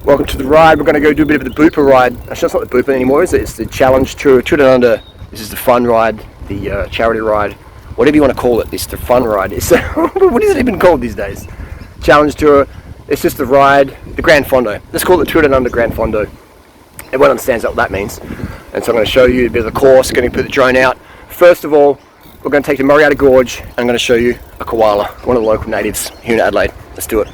Welcome to the ride. We're going to go do a bit of the Booper ride. Actually, it's not the Booper anymore, is it? It's the Challenge Tour Down Under. This is the fun ride, the charity ride, whatever you want to call it. It's the fun ride. It's what is it even called these days? Challenge Tour. It's just the ride, the Gran Fondo. Let's call it Tour Down Under Gran Fondo. Everyone understands what that means. And so I'm going to show you a bit of the course. Going to put the drone out. First of all, we're going to take the Marietta Gorge. And I'm going to show you a koala, one of the local natives here in Adelaide. Let's do it.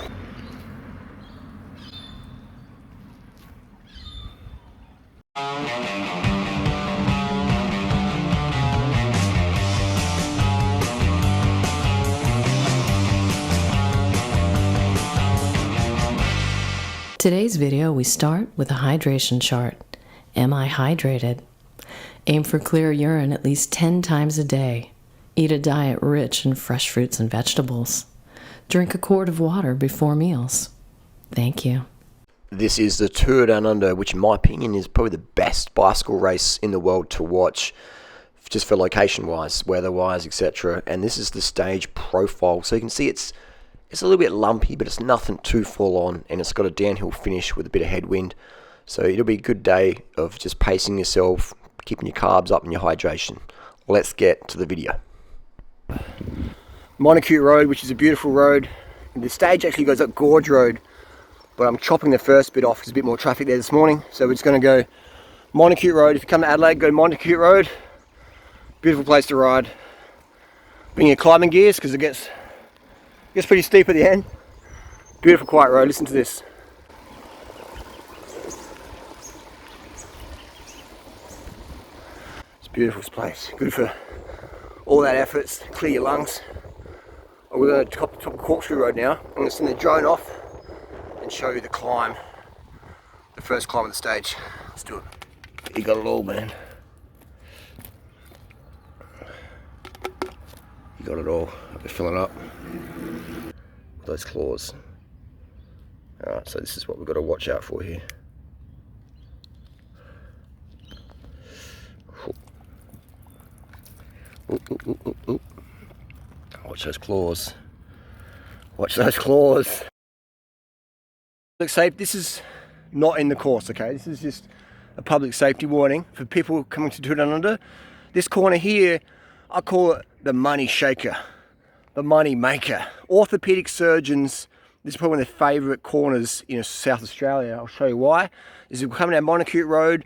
Today's video, we start with a hydration chart. Am I hydrated? Aim for clear urine at least 10 times a day. Eat a diet rich in fresh fruits and vegetables. Drink a quart of water before meals. Thank you. This is the Tour Down Under, which in my opinion is probably the best bicycle race in the world to watch, just for location-wise, weather-wise, etc. And this is the stage profile. So you can see it's a little bit lumpy, but it's nothing too full on, and it's got a downhill finish with a bit of headwind. So it'll be a good day of just pacing yourself, keeping your carbs up and your hydration. Let's get to the video. Monarch Road, which is a beautiful road. And the stage actually goes up Gorge Road, but I'm chopping the first bit off because there's a bit more traffic there this morning. So we're just going to go Monarch Road. If you come to Adelaide, go to Monarch Road. Beautiful place to ride. Bring your climbing gears because it gets pretty steep at the end. Beautiful quiet road. Listen to this. It's a beautiful place. Good for all that efforts. Clear your lungs. We're going to top of Corkscrew Road now. I'm going to send the drone off and show you the climb. The first climb of the stage. Let's do it. You got it all, man. You got it all. I'll be filling up with those claws. Alright, so this is what we've got to watch out for here. Ooh, ooh, ooh, ooh, ooh. Watch those claws. Watch those claws. Public safety, this is not in the course, okay? This is just a public safety warning for people coming to Tour Down Under. This corner here, I call it the money shaker, the money maker. Orthopedic surgeons, this is probably one of their favourite corners in South Australia. I'll show you why. This is coming down Monarch Road,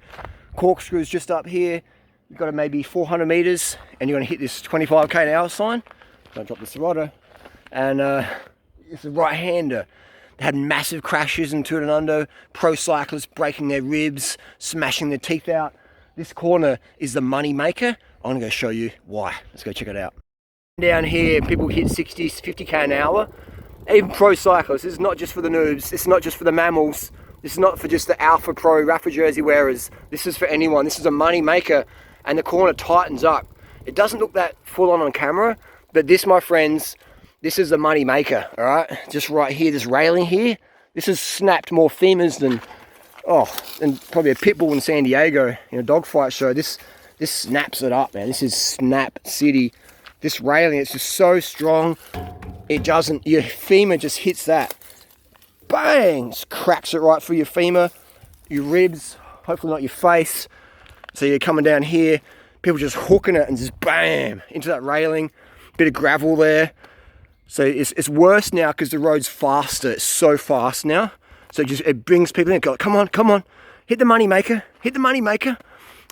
Corkscrew's just up here. You've got maybe 400 metres and you're going to hit this 25k an hour sign. Don't drop the Serato. And it's a right-hander. They had massive crashes in Tour Down Under, pro cyclists breaking their ribs, smashing their teeth out. This corner is the money maker. I'm going to go show you why. Let's go check it out. Down here, people hit 60, 50k an hour. Even pro cyclists. This is not just for the noobs. This is not just for the mammals. This is not for just the Alpha Pro Rafa jersey wearers. This is for anyone. This is a money maker. And the corner tightens up. It doesn't look that full on camera, but this, my friends, this is the money maker, all right? Just right here, this railing here, this has snapped more femurs than probably a pit bull in San Diego in a dogfight show. This snaps it up, man. This is Snap City. This railing, it's just so strong. It doesn't, your femur just hits that. Bang! Just cracks it right through your femur, your ribs, hopefully not your face. So you're coming down here, people just hooking it and just bam, into that railing. Bit of gravel there. So it's worse now because the road's faster. It's so fast now. So it brings people in. Go, come on, hit the money maker, hit the money maker.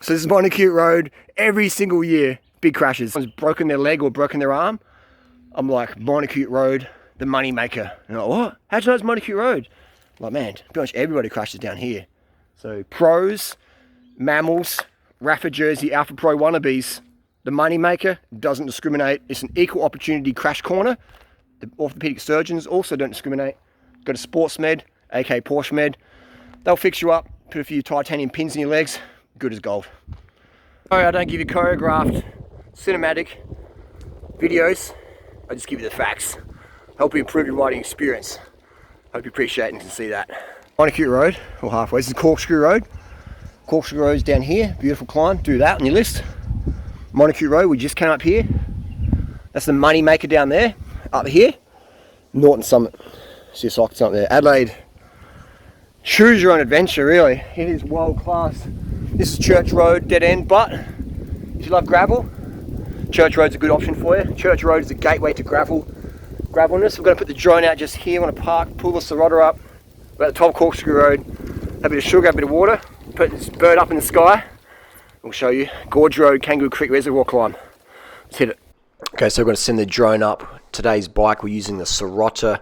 So this is Monarch Road. Every single year, big crashes. Someone's broken their leg or broken their arm. I'm like, Monarch Road, the money maker. And I'm like, what? How'd you know it's Monarch Road? I'm like, man, pretty much everybody crashes down here. So pros, mammals, Rafa jersey, Alpha Pro wannabes. The money maker doesn't discriminate. It's an equal opportunity crash corner. The orthopedic surgeons also don't discriminate. Go to Sports Med, aka Porsche Med. They'll fix you up, put a few titanium pins in your legs, good as gold. Sorry, I don't give you choreographed, cinematic videos. I just give you the facts. Help you improve your riding experience. Hope you appreciate and can see that. Monarch Road, or halfway. This is Corkscrew Road. Corkscrew Road's down here, beautiful climb. Do that on your list. Monarch Road, we just came up here. That's the money maker down there. Up here, Norton Summit. See a cycle up there. Adelaide choose your own adventure, really. It is world class. This is Church Road, dead end, but if you love gravel, Church Road's a good option for you. Church Road is a gateway to gravelness. We're going to put the drone out just here. We're going to park, pull the Sirota up. We're at the top of Corkscrew Road. Have a bit of sugar, have a bit of water. Put this bird up in the sky. We'll show you Gorge Road, Kangaroo Creek Reservoir climb. Let's hit it. Okay, so we're going to send the drone up. Today's bike, we're using the Sirota,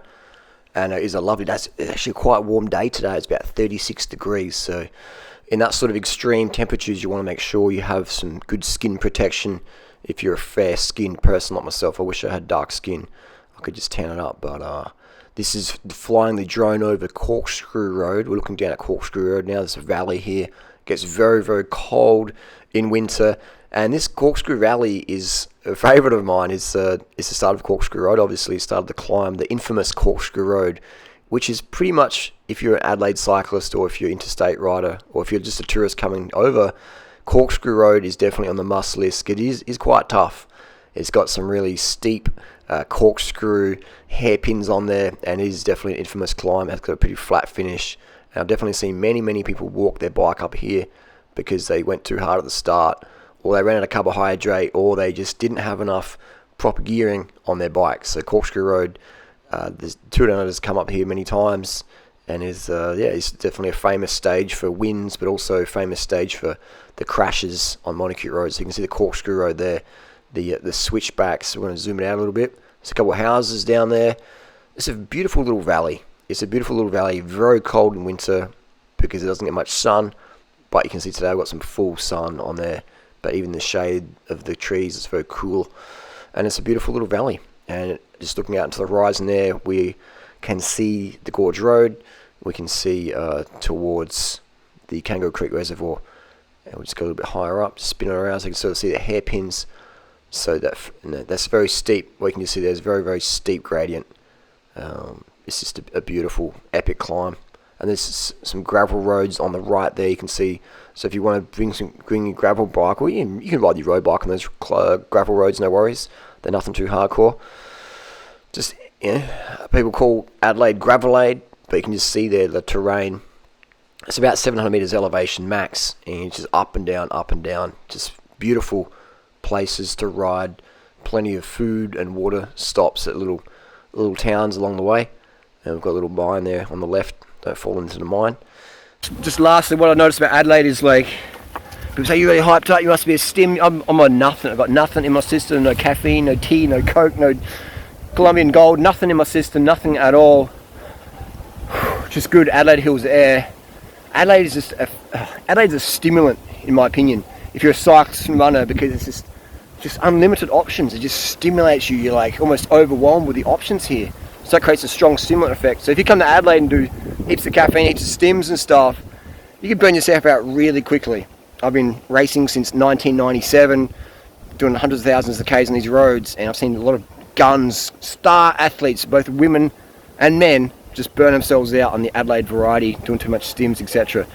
and it is a lovely day. It's actually a quite warm day today. It's about 36 degrees. So in that sort of extreme temperatures, you want to make sure you have some good skin protection. If you're a fair-skinned person like myself, I wish I had dark skin. I could just tan it up, but this is flying the drone over Corkscrew Road. We're looking down at Corkscrew Road now. There's a valley here. It gets very, very cold in winter. And this Corkscrew Valley is a favourite of mine. It's the start of Corkscrew Road, obviously. It started the climb, the infamous Corkscrew Road, which is pretty much, if you're an Adelaide cyclist or if you're an interstate rider or if you're just a tourist coming over, Corkscrew Road is definitely on the must list. It is quite tough. It's got some really steep corkscrew hairpins on there, and it is definitely an infamous climb. It's got a pretty flat finish. And I've definitely seen many people walk their bike up here because they went too hard at the start, or they ran out of carbohydrate, or they just didn't have enough proper gearing on their bike. So Corkscrew Road, the tour has come up here many times, and it's definitely a famous stage for wins, but also a famous stage for the crashes on Monarch Road. So you can see the Corkscrew Road there, the switchbacks. We're going to zoom it out a little bit. There's a couple of houses down there. It's a beautiful little valley. Very cold in winter because it doesn't get much sun, but you can see today I've got some full sun on there. But even the shade of the trees is very cool, and it's a beautiful little valley. And just looking out into the horizon there, we can see the Gorge Road. We can see towards the Kangaroo Creek Reservoir, and we'll just go a little bit higher up, spin it around so you can sort of see the hairpins. So that's very steep. We can just see there's very, very steep gradient. It's just a beautiful, epic climb. And there's some gravel roads on the right there. You can see. So if you want to bring your gravel bike, or you can ride your road bike on those gravel roads, no worries. They're nothing too hardcore. Just people call Adelaide Gravelade, but you can just see there the terrain. It's about 700 meters elevation max, and it's just up and down. Just beautiful places to ride. Plenty of food and water stops at little towns along the way. And we've got a little mine there on the left. Don't fall into the mine. Just lastly, what I noticed about Adelaide is like, people say you're really hyped up, you must be a stim. I'm on nothing. I've got nothing in my system. No caffeine, no tea, no coke, no Colombian gold. Nothing in my system. Nothing at all. Just good Adelaide Hills air. Adelaide is Adelaide's a stimulant, in my opinion, if you're a cyclist and runner, because it's just unlimited options. It just stimulates you. You're like almost overwhelmed with the options here. So that creates a strong stimulant effect. So if you come to Adelaide and do heaps of caffeine, heaps of stims and stuff, you can burn yourself out really quickly. I've been racing since 1997, doing hundreds of thousands of Ks on these roads, and I've seen a lot of guns, star athletes, both women and men, just burn themselves out on the Adelaide variety, doing too much stims, etc.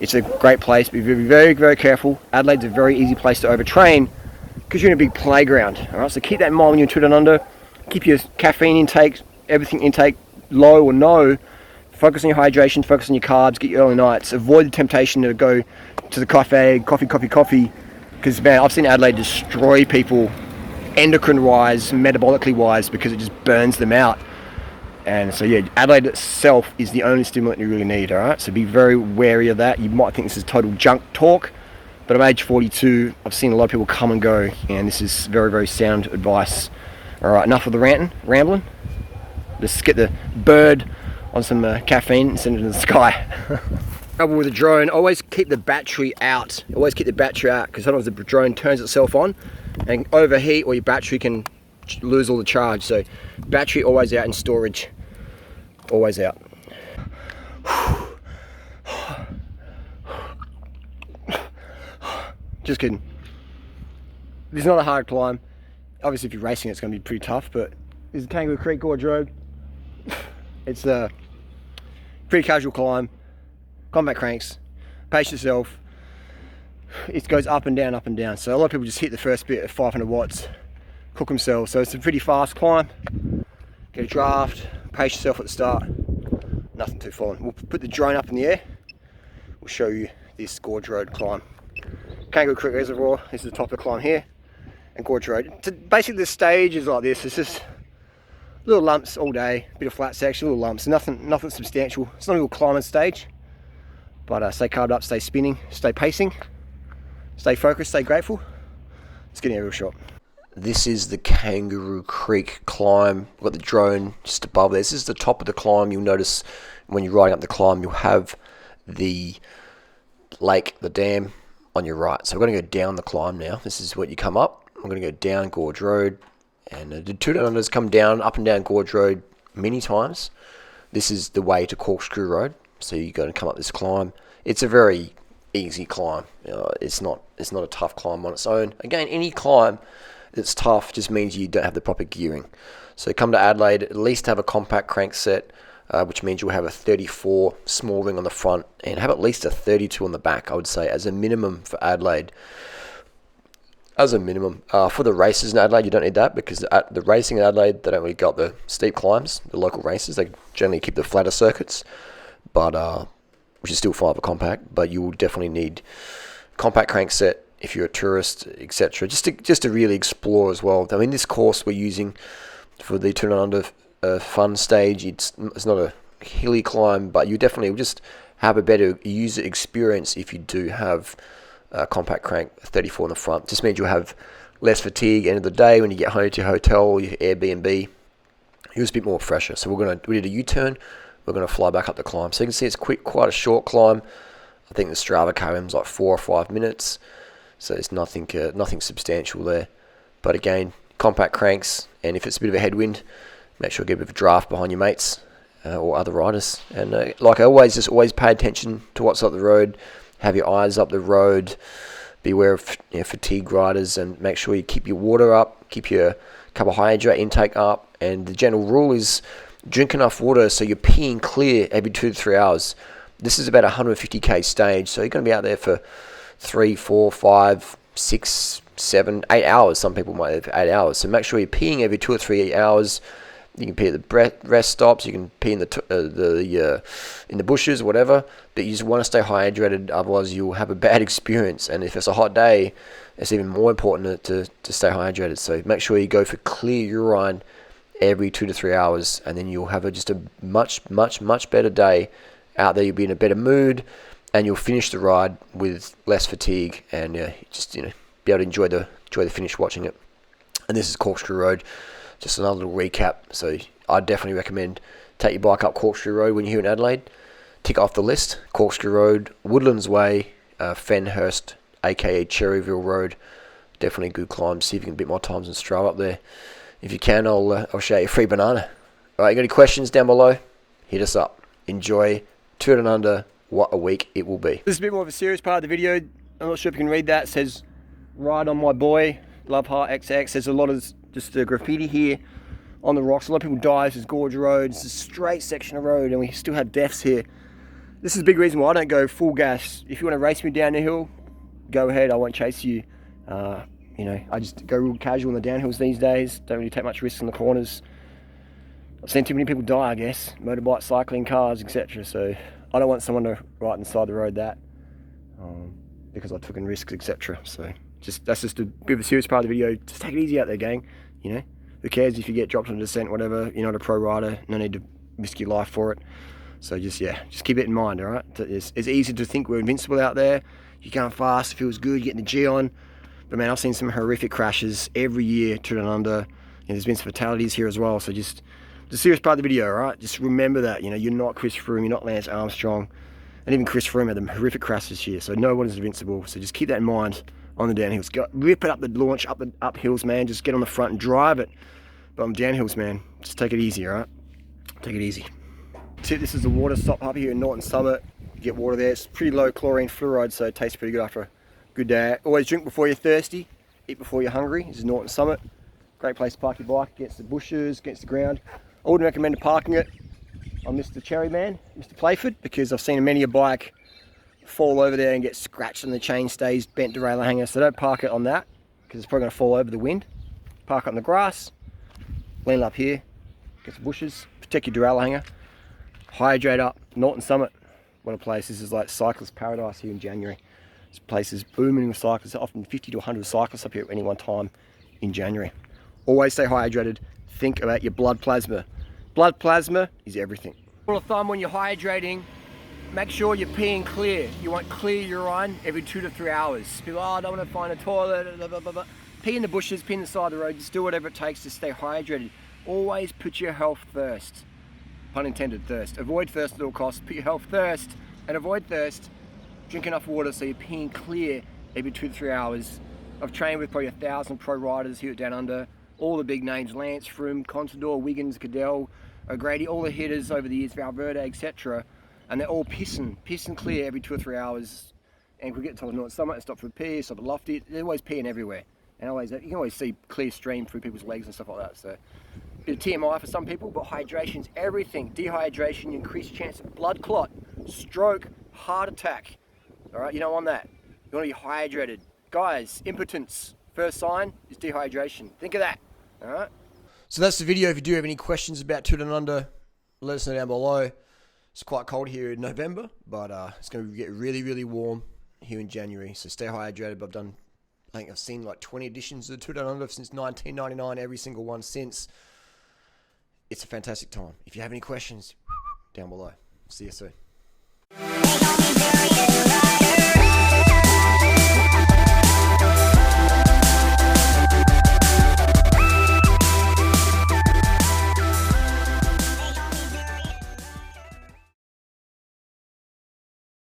It's a great place. Be very, very, very careful. Adelaide's a very easy place to overtrain because you're in a big playground. All right, so keep that in mind when you're touring down under. Keep your caffeine intake, everything intake low or no. Focus on your hydration, focus on your carbs, get your early nights. Avoid the temptation to go to the coffee, because man, I've seen Adelaide destroy people endocrine wise, metabolically wise, because it just burns them out. And so yeah, Adelaide itself is the only stimulant you really need. All right, so be very wary of that. You might think this is total junk talk, but I'm age 42. I've seen a lot of people come and go, and this is very, very sound advice. All right, enough of the rambling. Let's get the bird on some caffeine and send it to the sky. Trouble with a drone, always keep the battery out. Because sometimes the drone turns itself on and overheat, or your battery can lose all the charge. So battery always out in storage. Always out. Just kidding. This is not a hard climb. Obviously if you're racing it's going to be pretty tough, but this is Kangaroo Creek Gorge Road. It's a pretty casual climb. Combat cranks. Pace yourself. It goes up and down, So a lot of people just hit the first bit at 500 watts, cook themselves. So it's a pretty fast climb. Get a draft, pace yourself at the start. nothing too full on. We'll put the drone up in the air. We'll show you this Gorge Road climb. Kangaroo Creek Reservoir, this is the top of the climb here, and Gorge Road. So basically the stage is like this, it's just little lumps all day, bit of flat section, little lumps, nothing substantial. It's not a real climbing stage, but stay carved up, stay spinning, stay pacing, stay focused, stay grateful. Let's get in a real shot. This is the Kangaroo Creek climb. We've got the drone just above there. This is the top of the climb. You'll notice when you're riding up the climb, you'll have the lake, the dam on your right. So we're going to go down the climb now. This is what you come up. I'm going to go down Gorge Road. And the 2 down unders come down, up and down Gorge Road many times. This is the way to Corkscrew Road. So you're going to come up this climb. It's a very easy climb. It's not a tough climb on its own. Again, any climb that's tough just means you don't have the proper gearing. So come to Adelaide, at least have a compact crank set, which means you'll have a 34 small ring on the front and have at least a 32 on the back, I would say, as a minimum for Adelaide. As a minimum. For the races in Adelaide, you don't need that, because the racing in Adelaide, they don't really got the steep climbs, the local races. They generally keep the flatter circuits, but which is still fine for compact, but you will definitely need compact crank set if you're a tourist, etc. Just to really explore as well. I mean, this course we're using for the Turn Under fun stage, it's not a hilly climb, but you definitely will just have a better user experience if you do have a compact crank 34 in the front. Just means you'll have less fatigue end of the day when you get home to your hotel, your Airbnb. It was a bit more fresher. So we did a U-turn. We're going to fly back up the climb. So you can see it's quite a short climb. I think the Strava KM's like 4 or 5 minutes. So it's nothing substantial there. But again, compact cranks, and if it's a bit of a headwind, make sure you get a bit of a draft behind your mates or other riders. And like I always pay attention to what's up the road. Have your eyes up the road. Beware of fatigue riders, and make sure you keep your water up, keep your carbohydrate intake up. And the general rule is drink enough water so you're peeing clear every 2 to 3 hours. This is about a 150k stage, so you're going to be out there for 3, 4, 5, 6, 7, 8 hours. Some people might have 8 hours. So make sure you're peeing every 2 or 3 hours. You can pee at the rest stops. You can pee in the bushes, or whatever. But you just want to stay hydrated. Otherwise, you'll have a bad experience. And if it's a hot day, it's even more important to stay hydrated. So make sure you go for clear urine every 2 to 3 hours, and then you'll have just a much better day out there. You'll be in a better mood, and you'll finish the ride with less fatigue, and be able to enjoy the finish watching it. And this is Corkscrew Road. Just another little recap. So I definitely recommend take your bike up Corkscrew Road when you're here in Adelaide. Tick off the list: Corkscrew Road, Woodlands Way, Fenhurst, aka Cherryville Road. Definitely a good climb. See if you can beat my times and Strava up there. If you can, I'll show you a free banana. All right, you got any questions down below? Hit us up. Enjoy. Turn Under. What a week it will be. This is a bit more of a serious part of the video. I'm not sure if you can read that. It says, "Ride on my boy, Love Heart XX." There's a lot of just graffiti here on the rocks. A lot of people die. This is Gorge Road. It's a straight section of road, and we still have deaths here. This is a big reason why I don't go full gas. If you want to race me down the hill, go ahead. I won't chase you. I just go real casual in the downhills these days. Don't really take much risk in the corners. I've seen too many people die, I guess. Motorbikes, cycling, cars, etc. So I don't want someone to right inside the road because I took in risks, etc. So that's just a bit of a serious part of the video. Just take it easy out there, gang. Who cares if you get dropped on a descent, whatever. You're not a pro rider. No need to risk your life for it. So just keep it in mind, all right? It's easy to think we're invincible out there. You're going fast, it feels good, you're getting the G on. But man, I've seen some horrific crashes every year, Turn Under. There's been some fatalities here as well. So just the serious part of the video, all right? Just remember that, you're not Chris Froome, you're not Lance Armstrong. And even Chris Froome had them horrific crashes here. So no one is invincible. So just keep that in mind on the downhills. Rip it up the launch, up hills, man. Just get on the front and drive it. But on downhills, man, just take it easy, all right? Take it easy. This is the water stop up here in Norton Summit. You get water there. It's pretty low chlorine fluoride, so it tastes pretty good after a good day. Always drink before you're thirsty, eat before you're hungry. This is Norton Summit. Great place to park your bike against the bushes, against the ground. I wouldn't recommend parking it on Mr. Cherryman, Mr. Playford, because I've seen many a bike fall over there and get scratched on the chain stays, bent derailleur hanger. So don't park it on that, because it's probably going to fall over the wind. Park it on the grass, lean up here, get the bushes, protect your derailleur hanger. Hydrate up. Norton Summit. What a place. This is like cyclist paradise here in January. This place is booming with cyclists. Often 50 to 100 cyclists up here at any one time in January. Always stay hydrated. Think about your blood plasma. Blood plasma is everything. Rule of thumb when you're hydrating, make sure you're peeing clear. You want clear urine every 2 to 3 hours. People, oh, I don't want to find a toilet, blah, blah, blah, blah. Pee in the bushes, pee in the side of the road. Just do whatever it takes to stay hydrated. Always put your health first. Pun intended, thirst. Avoid thirst at all costs. Put your health first and avoid thirst. Drink enough water so you're peeing clear every 2 to 3 hours. I've trained with probably 1,000 pro riders here at Down Under. All the big names, Lance, Froome, Contador, Wiggins, Cadell, O'Grady, all the hitters over the years, Valverde, etc. And they're all pissing clear every 2 or 3 hours. And if we get to the North Summit and stop for a pee, stop at Lofty, they're always peeing everywhere. And always, you can always see clear stream through people's legs and stuff like that. So, bit of TMI for some people, but hydration's everything. Dehydration, you increase chance of blood clot, stroke, heart attack. All right, you don't want that. You want to be hydrated. Guys, impotence, first sign is dehydration. Think of that, all right? So that's the video. If you do have any questions about Tour Down Under, let us know down below. It's quite cold here in November, but it's going to get really, really warm here in January. So stay hydrated. I think I've seen like 20 editions of the Tour Down Under since 1999, every single one since. It's a fantastic time. If you have any questions, down below. See you soon.